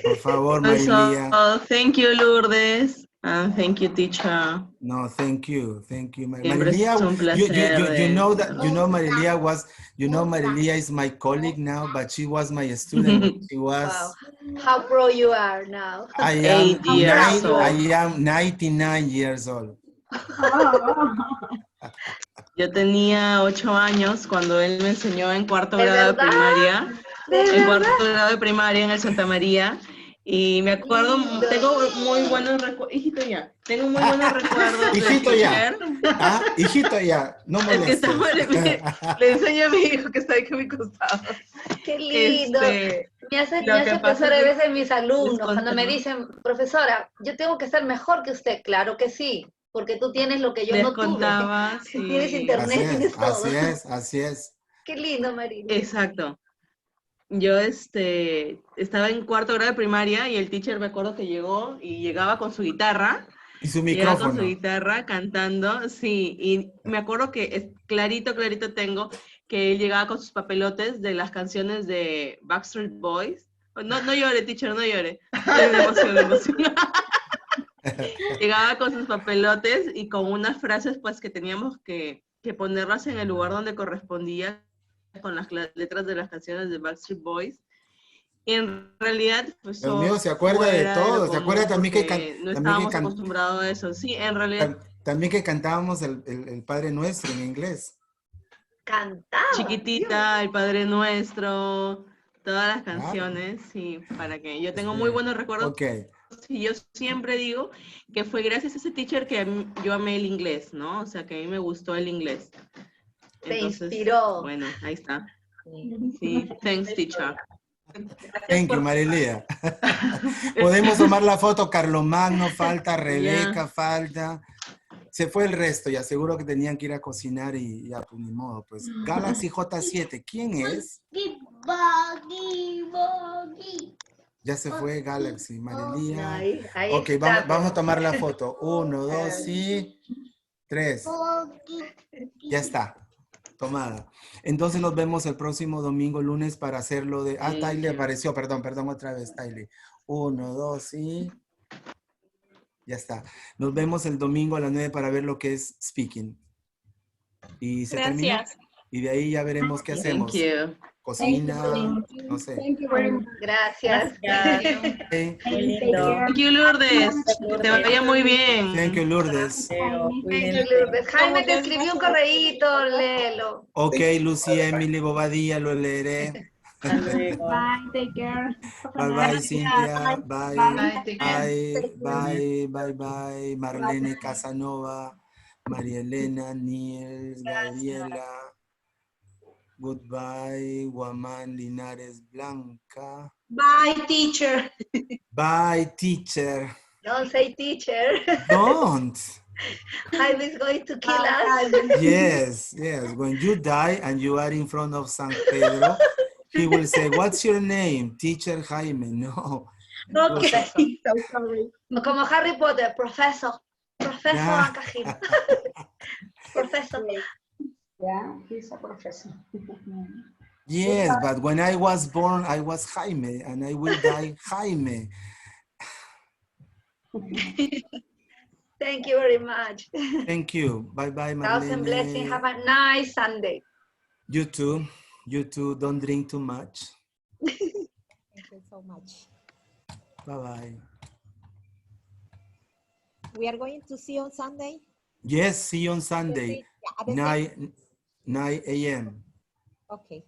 Por favor, Marilia. Thank you, Lourdes. And thank you, teacher. No, thank you, Marilia. Es un placer. You know that Marilia was, Marilia is my colleague now, but she was my student. She was. Wow. How pro you are now. I am 99 years old. Yo tenía 8 años cuando él me enseñó en cuarto grado de primaria. En cuarto grado de primaria en el Santa María. Y me acuerdo, tengo muy buenos recuerdos. Hijito ya. Tengo muy buenos recuerdos. Hijito ya. Ah, hijito ya. No molestes. Le enseño a mi hijo que está aquí a mi costado. Qué lindo. Me hace pensar a veces mis alumnos cuando me dicen, profesora, yo tengo que ser mejor que usted. Claro que sí, porque tú tienes lo que yo no tuve. Sí. Tienes internet, tienes todo. Así es. Qué lindo, María. Exacto. Yo estaba en cuarto grado de primaria y el teacher me acuerdo que llegaba con su guitarra. Y su micrófono. Con su guitarra cantando, sí. Y me acuerdo que clarito tengo que él llegaba con sus papelotes de las canciones de Backstreet Boys. No llore, teacher, no llore. Me emociona. Llegaba con sus papelotes y con unas frases pues que teníamos que ponerlas en el lugar donde correspondía con las letras de las canciones de Backstreet Boys. Y en realidad, pues... Dios mío, se acuerda de todo. Se acuerda también que... No estábamos acostumbrados a eso. Sí, en realidad... También que cantábamos el Padre Nuestro en inglés. Cantaba. Chiquitita, el Padre Nuestro, todas las canciones, sí, para que yo tengo muy buenos recuerdos. Okay. Y yo siempre digo que fue gracias a ese teacher que yo amé el inglés, ¿no? O sea, que a mí me gustó el inglés. Entonces, te inspiró. Bueno, ahí está. Sí, thanks, teacher. Thank you, Marilia. Podemos tomar la foto. Carlomagno falta, Rebeca falta. Se fue el resto, y aseguro que tenían que ir a cocinar y ya, pues ni modo. Pues Galaxy J7, ¿quién es? Ya se fue Galaxy, Marilia. Ahí ok, está, vamos a tomar la foto. 1, 2 y 3. Ya está. Tomada. Entonces nos vemos el próximo domingo, lunes, para hacerlo de... Ah, Tyler apareció, perdón, otra vez, Tyler. 1, 2 y... Ya está. Nos vemos el domingo a las 9 para ver lo que es speaking. Y se terminó. Y de ahí ya veremos qué hacemos. Cocina, no sé. Gracias. Okay. Thank you, Lourdes. Que te vaya muy bien. Thank you, Lourdes. Jaime te escribió un correíto, léelo. Ok, Lucía Emily Bobadilla, lo leeré. Bye, take care. Bye-bye, Cynthia. Bye. Bye. Bye. Marlene Casanova, María Elena, Niels, Gabriela. Goodbye, Guaman Linares Blanca. Bye, teacher. Bye, teacher. Don't say teacher. Don't. Jaime is going to kill us. Yes. When you die and you are in front of San Pedro, he will say, what's your name? Teacher Jaime. No. Okay. So sorry. Como Harry Potter, Professor Yeah. Ancajima. Professor. Yeah, he's a professor. Yes, but when I was born, I was Jaime, and I will die Jaime. Thank you very much. Thank you. Bye-bye, Marlene. Thousand blessings. Have a nice Sunday. You too. Don't drink too much. Thank you so much. Bye-bye. We are going to see you on Sunday? Yes, see you on Sunday, 9 a.m. Okay.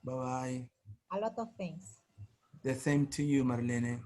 Bye-bye. A lot of things. The same to you, Marlene.